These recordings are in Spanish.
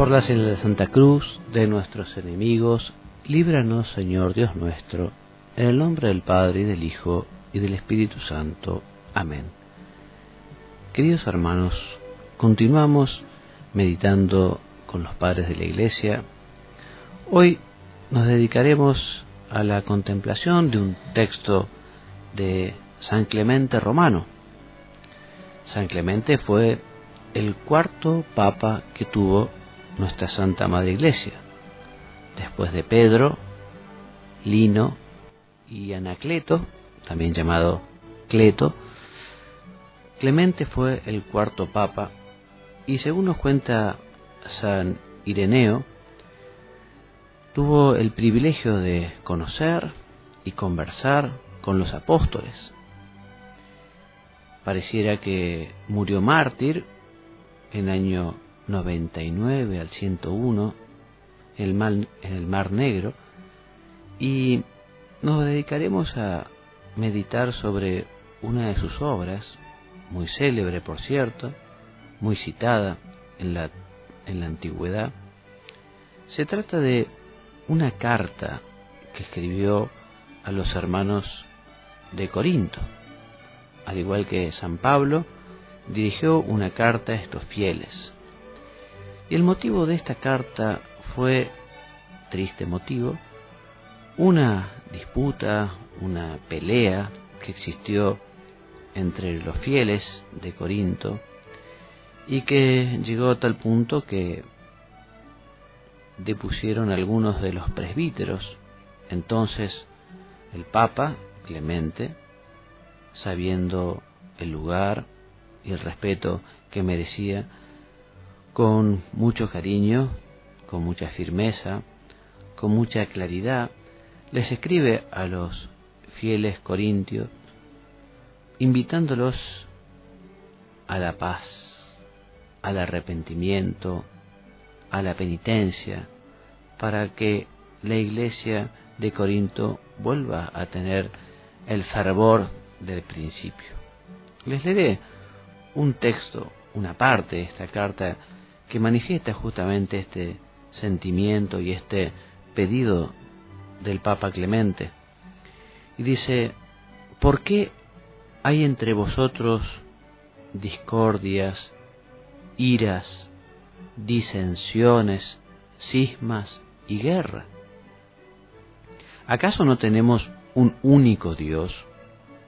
Por la señal de Santa Cruz, de nuestros enemigos, líbranos, Señor Dios nuestro, en el nombre del Padre, y del Hijo, y del Espíritu Santo. Amén. Queridos hermanos, continuamos meditando con los padres de la Iglesia. Hoy nos dedicaremos a la contemplación de un texto de San Clemente Romano. San Clemente fue el cuarto papa que tuvo nuestra Santa Madre Iglesia, después de Pedro, Lino y Anacleto, también llamado Cleto. Clemente fue el cuarto papa y, según nos cuenta San Ireneo, tuvo el privilegio de conocer y conversar con los apóstoles. Pareciera que murió mártir en el año 99 al 101 en el Mar Negro, y nos dedicaremos a meditar sobre una de sus obras, muy célebre por cierto, muy citada en la antigüedad. Se trata de una carta que escribió a los hermanos de Corinto. Al igual que San Pablo, dirigió una carta a estos fieles. Y el motivo de esta carta fue, triste motivo, una disputa, una pelea que existió entre los fieles de Corinto y que llegó a tal punto que depusieron algunos de los presbíteros. Entonces el Papa Clemente, sabiendo el lugar y el respeto que merecía, con mucho cariño, con mucha firmeza, con mucha claridad, les escribe a los fieles corintios, invitándolos a la paz, al arrepentimiento, a la penitencia, para que la Iglesia de Corinto vuelva a tener el fervor del principio. Les leeré un texto, una parte de esta carta que manifiesta justamente este sentimiento y este pedido del Papa Clemente. Y dice: ¿por qué hay entre vosotros discordias, iras, disensiones, cismas y guerra? ¿Acaso no tenemos un único Dios,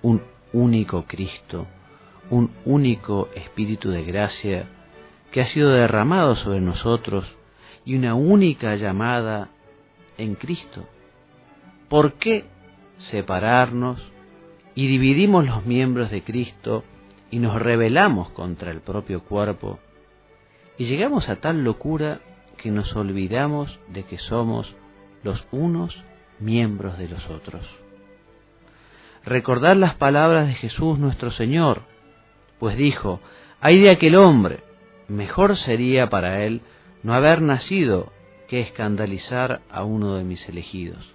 un único Cristo, un único Espíritu de gracia que ha sido derramado sobre nosotros y una única llamada en Cristo? ¿Por qué separarnos y dividimos los miembros de Cristo y nos rebelamos contra el propio cuerpo y llegamos a tal locura que nos olvidamos de que somos los unos miembros de los otros? Recordad las palabras de Jesús nuestro Señor, pues dijo: ay de aquel hombre, mejor sería para él no haber nacido que escandalizar a uno de mis elegidos.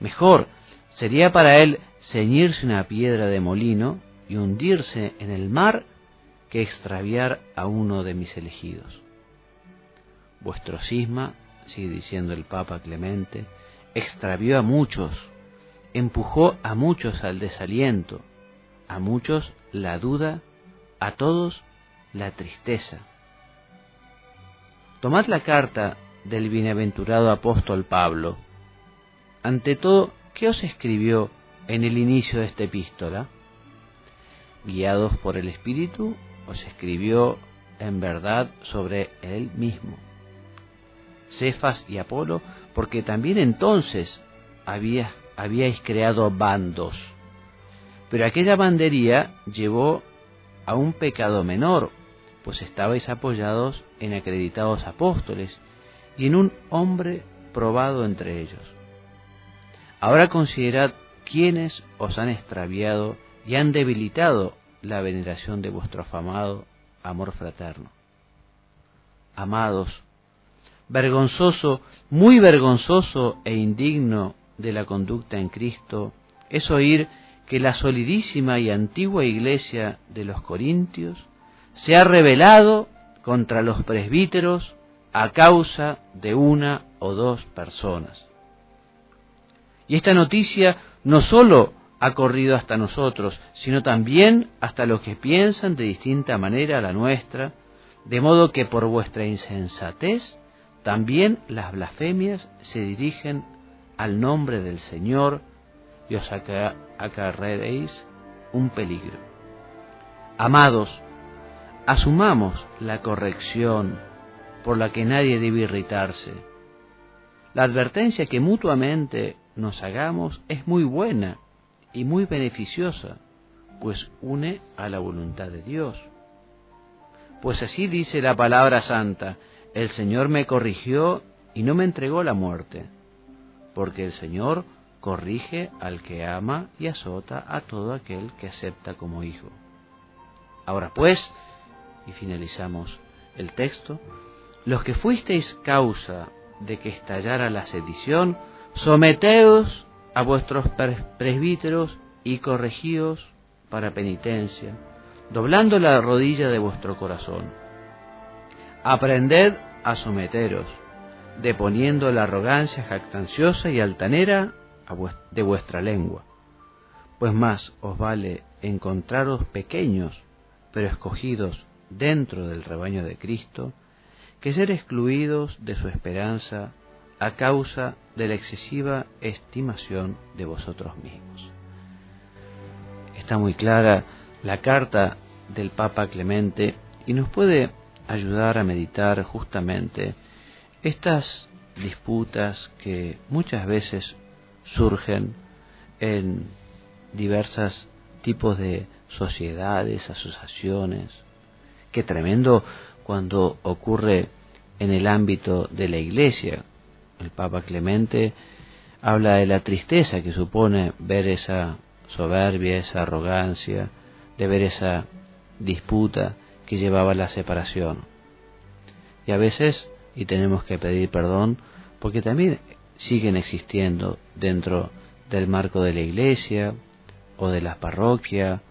Mejor sería para él ceñirse una piedra de molino y hundirse en el mar que extraviar a uno de mis elegidos. Vuestro cisma, sigue diciendo el Papa Clemente, extravió a muchos, empujó a muchos al desaliento, a muchos la duda, a todos la tristeza. Tomad la carta del bienaventurado apóstol Pablo. Ante todo, ¿qué os escribió en el inicio de esta epístola? Guiados por el Espíritu, os escribió en verdad sobre él mismo. Cefas y Apolo, porque también entonces habíais creado bandos, pero aquella bandería llevó a un pecado menor, pues estabais apoyados en acreditados apóstoles y en un hombre probado entre ellos. Ahora considerad quiénes os han extraviado y han debilitado la veneración de vuestro afamado amor fraterno. Amados, vergonzoso, muy vergonzoso e indigno de la conducta en Cristo es oír que la solidísima y antigua Iglesia de los Corintios se ha rebelado contra los presbíteros a causa de una o dos personas. Y esta noticia no solo ha corrido hasta nosotros, sino también hasta los que piensan de distinta manera a la nuestra, de modo que por vuestra insensatez también las blasfemias se dirigen al nombre del Señor y os acarreéis un peligro. Amados, asumamos la corrección por la que nadie debe irritarse. La advertencia que mutuamente nos hagamos es muy buena y muy beneficiosa, pues une a la voluntad de Dios. Pues así dice la palabra santa: el Señor me corrigió y no me entregó la muerte, porque el Señor corrige al que ama y azota a todo aquel que acepta como hijo. Ahora pues, y finalizamos el texto, los que fuisteis causa de que estallara la sedición, someteos a vuestros presbíteros y corregíos para penitencia, doblando la rodilla de vuestro corazón. Aprended a someteros, deponiendo la arrogancia jactanciosa y altanera de vuestra lengua, pues más os vale encontraros pequeños, pero escogidos dentro del rebaño de Cristo, que ser excluidos de su esperanza a causa de la excesiva estimación de vosotros mismos. Está muy clara la carta del Papa Clemente y nos puede ayudar a meditar justamente estas disputas que muchas veces surgen en diversos tipos de sociedades, asociaciones. Qué tremendo cuando ocurre en el ámbito de la Iglesia. El Papa Clemente habla de la tristeza que supone ver esa soberbia, esa arrogancia, de ver esa disputa que llevaba a la separación. Y a veces, y tenemos que pedir perdón, porque también siguen existiendo dentro del marco de la Iglesia, o de la parroquia,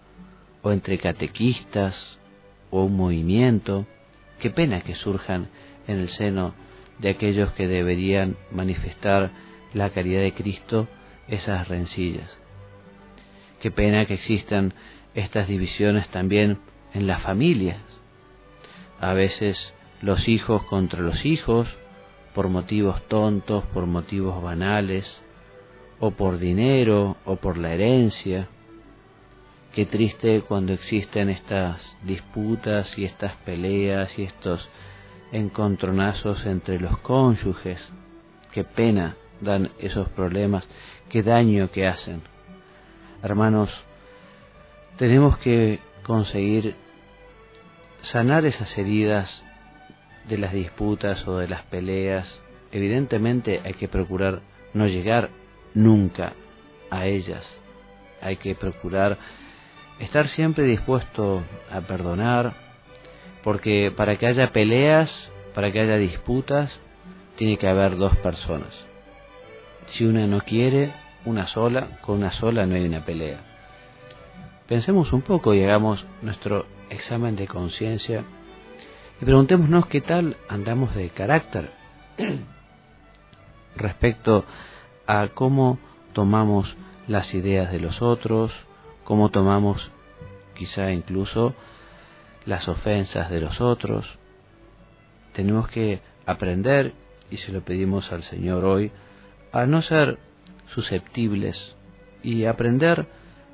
o entre catequistas, o un movimiento. Qué pena que surjan en el seno de aquellos que deberían manifestar la caridad de Cristo esas rencillas. Qué pena que existan estas divisiones también en las familias. A veces los hijos contra los hijos, por motivos tontos, por motivos banales, o por dinero, o por la herencia. Qué triste cuando existen estas disputas y estas peleas y estos encontronazos entre los cónyuges. Qué pena dan esos problemas, qué daño que hacen. Hermanos, tenemos que conseguir sanar esas heridas de las disputas o de las peleas. Evidentemente hay que procurar no llegar nunca a ellas. Hay que procurar estar siempre dispuesto a perdonar, porque para que haya peleas, para que haya disputas, tiene que haber dos personas. Si una no quiere, una sola, con una sola no hay una pelea. Pensemos un poco y hagamos nuestro examen de conciencia y preguntémonos qué tal andamos de carácter respecto a cómo tomamos las ideas de los otros, cómo tomamos quizá incluso las ofensas de los otros. Tenemos que aprender, y se lo pedimos al Señor hoy, a no ser susceptibles y aprender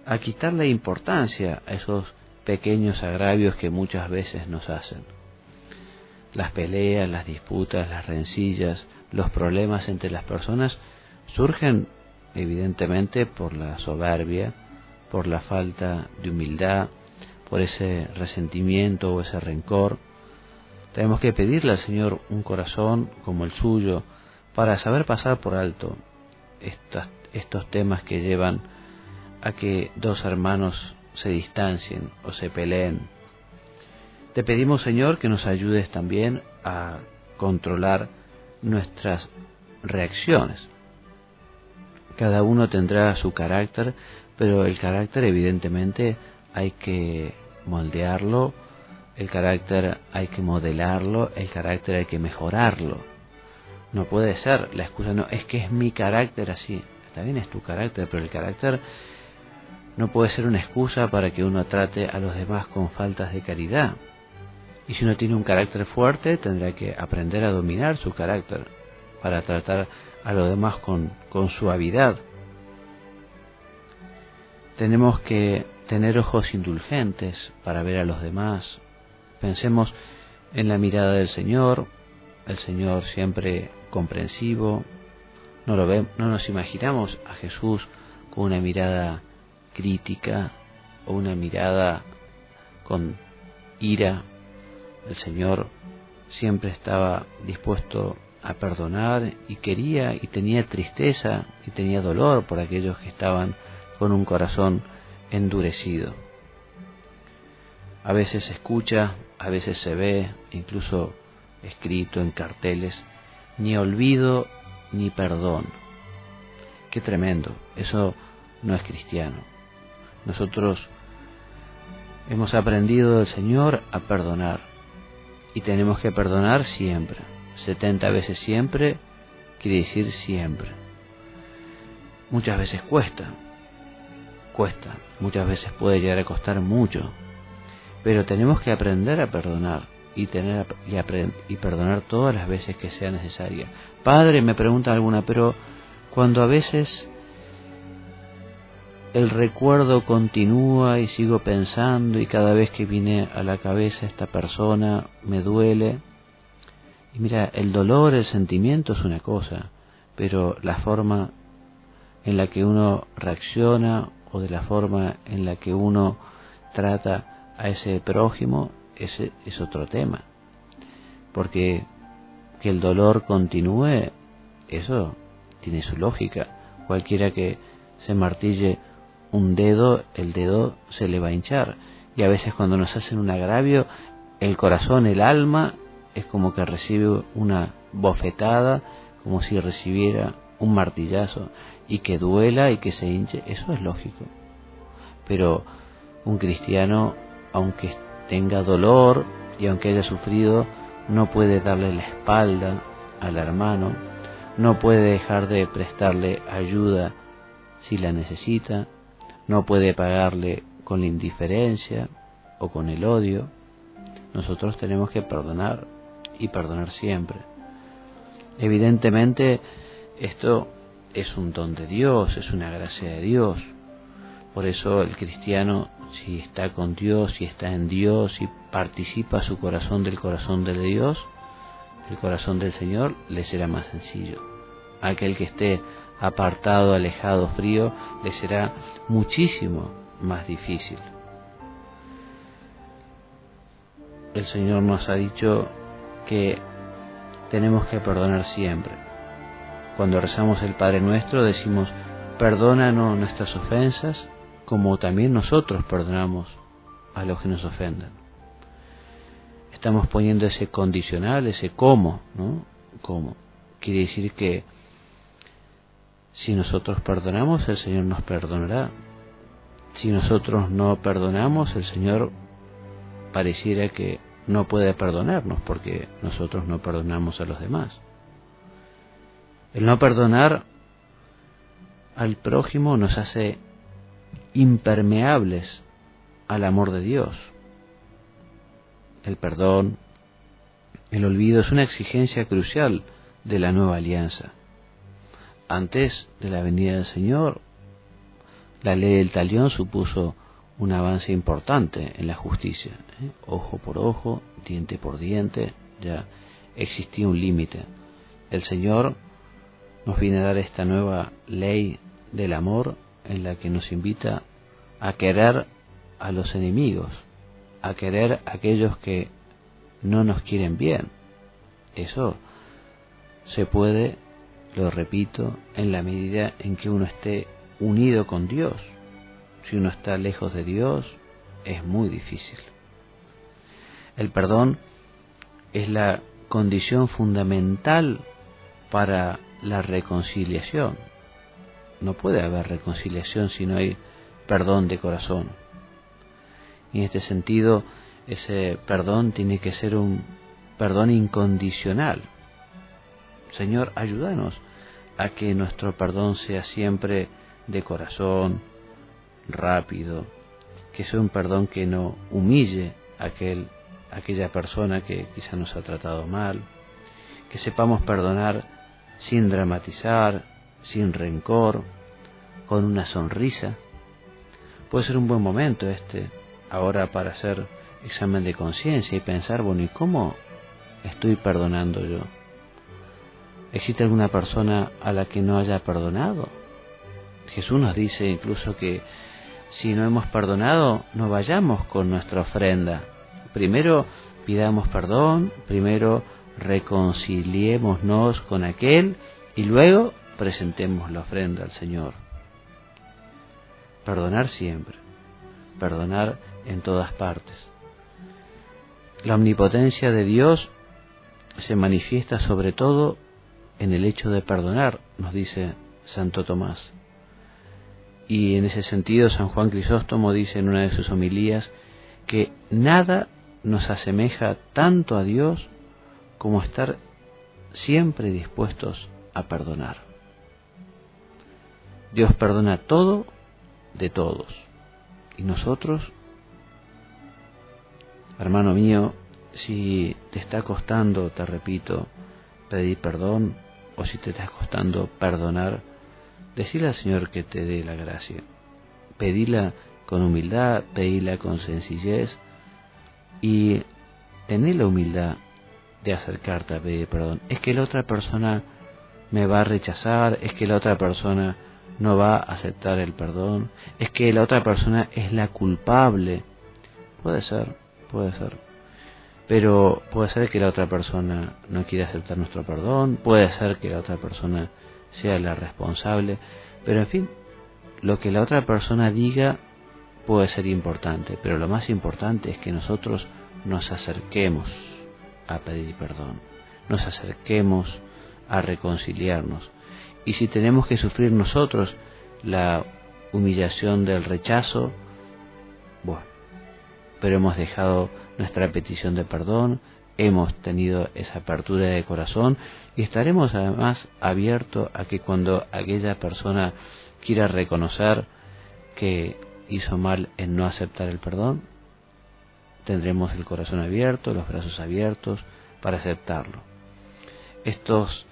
a quitarle importancia a esos pequeños agravios que muchas veces nos hacen. Las peleas, las disputas, las rencillas, los problemas entre las personas surgen evidentemente por la soberbia, por la falta de humildad, por ese resentimiento o ese rencor. Tenemos que pedirle al Señor un corazón como el suyo para saber pasar por alto estos temas que llevan a que dos hermanos se distancien o se peleen. Te pedimos, Señor, que nos ayudes también a controlar nuestras reacciones. Cada uno tendrá su carácter, pero el carácter evidentemente hay que moldearlo El carácter hay que modelarlo, el carácter hay que mejorarlo. No puede ser la excusa, no, es que es mi carácter así. Está bien, es tu carácter, pero el carácter no puede ser una excusa para que uno trate a los demás con faltas de caridad. Y si uno tiene un carácter fuerte, tendrá que aprender a dominar su carácter para tratar a los demás con suavidad. Tenemos que tener ojos indulgentes para ver a los demás. Pensemos en la mirada del Señor, el Señor siempre comprensivo. No nos imaginamos a Jesús con una mirada crítica o una mirada con ira. El Señor siempre estaba dispuesto a perdonar y quería y tenía tristeza y tenía dolor por aquellos que estaban con un corazón endurecido. A veces se escucha, a veces se ve, incluso escrito en carteles, ni olvido ni perdón. Qué tremendo, eso no es cristiano. Nosotros hemos aprendido del Señor a perdonar y tenemos que perdonar siempre. 70 veces siempre quiere decir siempre. Muchas veces cuesta, muchas veces puede llegar a costar mucho, pero tenemos que aprender a perdonar y perdonar todas las veces que sea necesaria. Padre, me pregunta alguna, pero cuando a veces el recuerdo continúa y sigo pensando y cada vez que viene a la cabeza esta persona me duele. Y mira, el dolor, el sentimiento es una cosa, pero la forma en la que uno reacciona o de la forma en la que uno trata a ese prójimo, ese es otro tema. Porque que el dolor continúe, eso tiene su lógica. Cualquiera que se martille un dedo, el dedo se le va a hinchar. Y a veces cuando nos hacen un agravio, el corazón, el alma, es como que recibe una bofetada, como si recibiera un martillazo, y que duela y que se hinche, eso es lógico. Pero un cristiano, aunque tenga dolor y aunque haya sufrido, no puede darle la espalda al hermano, no puede dejar de prestarle ayuda si la necesita, no puede pagarle con la indiferencia o con el odio. Nosotros tenemos que perdonar y perdonar siempre. Evidentemente esto es un don de Dios, es una gracia de Dios. Por eso el cristiano, si está con Dios, si está en Dios, si participa su corazón del corazón de Dios, el corazón del Señor, le será más sencillo. Aquel que esté apartado, alejado, frío, le será muchísimo más difícil. El Señor nos ha dicho que tenemos que perdonar siempre. Cuando rezamos el Padre Nuestro decimos, perdónanos nuestras ofensas, como también nosotros perdonamos a los que nos ofendan. Estamos poniendo ese condicional, ese cómo, ¿no? ¿Cómo? Quiere decir que si nosotros perdonamos, el Señor nos perdonará. Si nosotros no perdonamos, el Señor pareciera que no puede perdonarnos porque nosotros no perdonamos a los demás. El no perdonar al prójimo nos hace impermeables al amor de Dios. El perdón, el olvido es una exigencia crucial de la nueva alianza. Antes de la venida del Señor, la ley del talión supuso un avance importante en la justicia. Ojo por ojo, diente por diente, ya existía un límite. El Señor nos viene a dar esta nueva ley del amor en la que nos invita a querer a los enemigos, a querer a aquellos que no nos quieren bien. Eso se puede, lo repito, en la medida en que uno esté unido con Dios. Si uno está lejos de Dios, es muy difícil. El perdón es la condición fundamental para la reconciliación. No puede haber reconciliación si no hay perdón de corazón. Y en este sentido, ese perdón tiene que ser un perdón incondicional. Señor, ayúdanos a que nuestro perdón sea siempre de corazón, rápido, que sea un perdón que no humille a aquella persona que quizá nos ha tratado mal, que sepamos perdonar sin dramatizar, sin rencor, con una sonrisa. Puede ser un buen momento ahora para hacer examen de conciencia y pensar, bueno, ¿y cómo estoy perdonando yo? ¿Existe alguna persona a la que no haya perdonado? Jesús nos dice incluso que si no hemos perdonado, no vayamos con nuestra ofrenda. Primero pidamos perdón, primero reconciliémonos con aquel y luego presentemos la ofrenda al Señor. Perdonar siempre, perdonar en todas partes. La omnipotencia de Dios se manifiesta sobre todo en el hecho de perdonar, nos dice Santo Tomás. Y en ese sentido San Juan Crisóstomo dice en una de sus homilías que nada nos asemeja tanto a Dios como estar siempre dispuestos a perdonar. Dios perdona todo de todos. Y nosotros, hermano mío, si te está costando, te repito, pedir perdón, o si te está costando perdonar, decile al Señor que te dé la gracia. Pedila con humildad, pedila con sencillez y tené la humildad de acercarte a pedir perdón. Es que la otra persona me va a rechazar, es que la otra persona no va a aceptar el perdón, es que la otra persona es la culpable. Puede ser. Pero puede ser que la otra persona no quiera aceptar nuestro perdón, puede ser que la otra persona sea la responsable, pero en fin, lo que la otra persona diga puede ser importante, pero lo más importante es que nosotros nos acerquemos a pedir perdón, nos acerquemos a reconciliarnos. Y si tenemos que sufrir nosotros la humillación del rechazo, bueno, pero hemos dejado nuestra petición de perdón, hemos tenido esa apertura de corazón y estaremos además abiertos a que cuando aquella persona quiera reconocer que hizo mal en no aceptar el perdón, tendremos el corazón abierto, los brazos abiertos para aceptarlo. Estos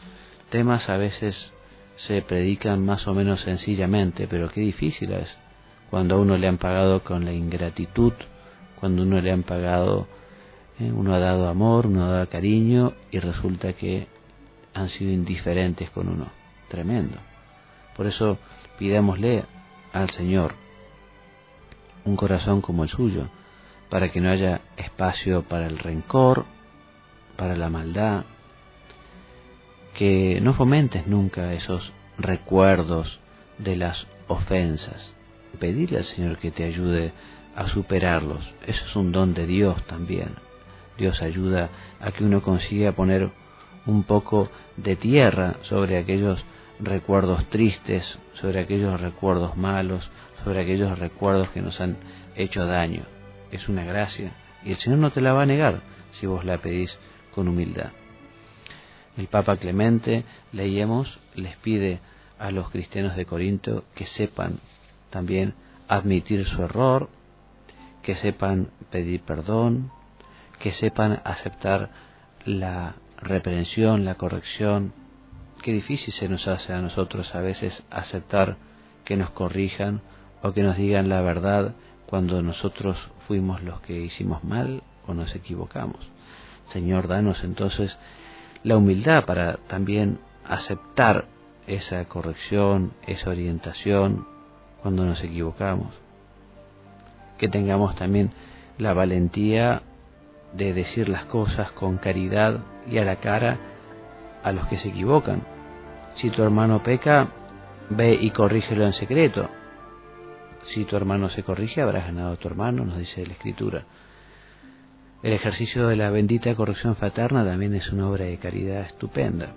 temas a veces se predican más o menos sencillamente, pero qué difícil es cuando a uno le han pagado con la ingratitud, cuando uno le han pagado, uno ha dado amor, uno ha dado cariño y resulta que han sido indiferentes con uno. Tremendo. Por eso pidámosle al Señor un corazón como el suyo, para que no haya espacio para el rencor, para la maldad, que no fomentes nunca esos recuerdos de las ofensas. Pedirle al Señor que te ayude a superarlos. Eso es un don de Dios también. Dios ayuda a que uno consiga poner un poco de tierra sobre aquellos recuerdos tristes, sobre aquellos recuerdos malos, sobre aquellos recuerdos que nos han hecho daño. Es una gracia y el Señor no te la va a negar si vos la pedís con humildad. El Papa Clemente, leíamos, les pide a los cristianos de Corinto que sepan también admitir su error, que sepan pedir perdón, que sepan aceptar la reprensión, la corrección. Qué difícil se nos hace a nosotros a veces aceptar que nos corrijan o que nos digan la verdad cuando nosotros fuimos los que hicimos mal o nos equivocamos. Señor, danos entonces la humildad para también aceptar esa corrección, esa orientación cuando nos equivocamos. Que tengamos también la valentía de decir las cosas con caridad y a la cara a los que se equivocan. Si tu hermano peca, ve y corrígelo en secreto. Si tu hermano se corrige, habrás ganado a tu hermano, nos dice la Escritura. El ejercicio de la bendita corrección fraterna también es una obra de caridad estupenda.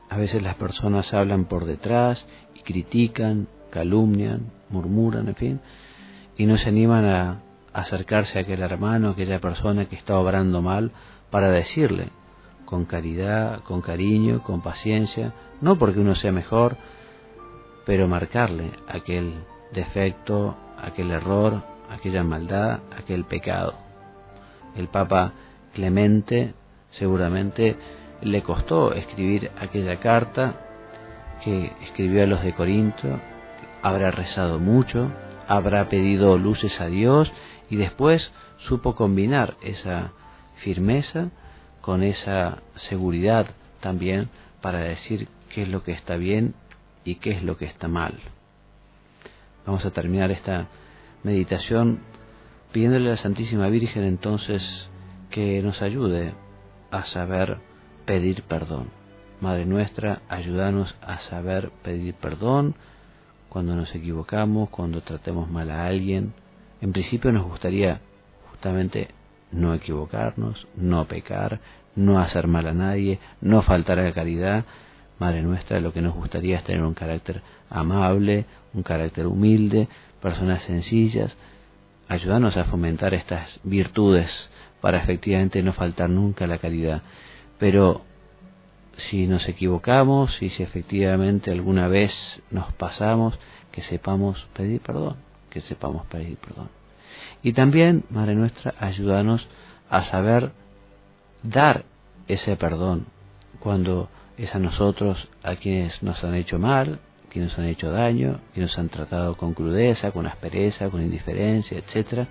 A veces las personas hablan por detrás y critican, calumnian, murmuran, en fin, y no se animan a acercarse a aquel hermano, a aquella persona que está obrando mal, para decirle con caridad, con cariño, con paciencia, no porque uno sea mejor, pero marcarle aquel defecto, aquel error, aquella maldad, aquel pecado. El Papa Clemente seguramente le costó escribir aquella carta que escribió a los de Corinto, habrá rezado mucho, habrá pedido luces a Dios y después supo combinar esa firmeza con esa seguridad también para decir qué es lo que está bien y qué es lo que está mal. Vamos a terminar esta meditación pidiéndole a la Santísima Virgen entonces que nos ayude a saber pedir perdón. Madre nuestra, ayúdanos a saber pedir perdón cuando nos equivocamos, cuando tratemos mal a alguien. En principio nos gustaría justamente no equivocarnos, no pecar, no hacer mal a nadie, no faltar a la caridad. Madre nuestra, lo que nos gustaría es tener un carácter amable, un carácter humilde, personas sencillas. Ayúdanos a fomentar estas virtudes para efectivamente no faltar nunca a la caridad. Pero si nos equivocamos y si efectivamente alguna vez nos pasamos, que sepamos pedir perdón, que sepamos pedir perdón. Y también, Madre nuestra, ayúdanos a saber dar ese perdón cuando es a nosotros a quienes nos han hecho mal, quienes nos han hecho daño, quienes nos han tratado con crudeza, con aspereza, con indiferencia, etc.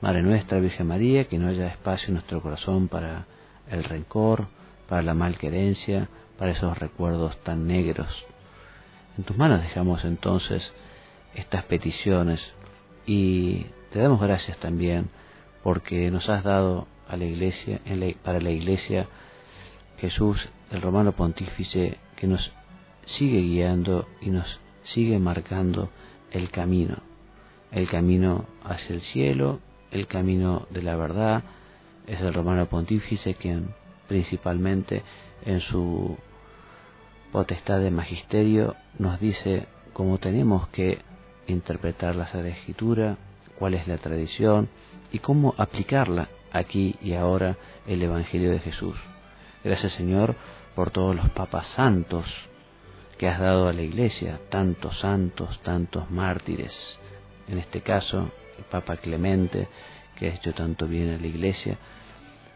Madre nuestra, Virgen María, que no haya espacio en nuestro corazón para el rencor, para la malquerencia, para esos recuerdos tan negros. En tus manos dejamos entonces estas peticiones y te damos gracias también porque nos has dado a la Iglesia, para la Iglesia, Jesús, el Romano Pontífice, que nos sigue guiando y nos sigue marcando el camino hacia el cielo, el camino de la verdad. Es el Romano Pontífice quien principalmente en su potestad de magisterio nos dice cómo tenemos que interpretar la Sagrada Escritura, cuál es la tradición y cómo aplicarla aquí y ahora el Evangelio de Jesús. Gracias, Señor, por todos los papas santos que has dado a la Iglesia, tantos santos, tantos mártires. En este caso, el Papa Clemente, que ha hecho tanto bien a la Iglesia.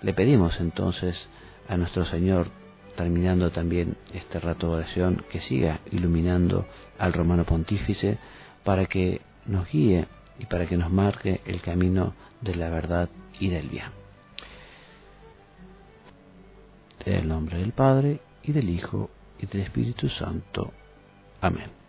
Le pedimos entonces a nuestro Señor, terminando también este rato de oración, que siga iluminando al Romano Pontífice para que nos guíe y para que nos marque el camino de la verdad y del bien. En el nombre del Padre, y del Hijo, y del Espíritu Santo. Amén.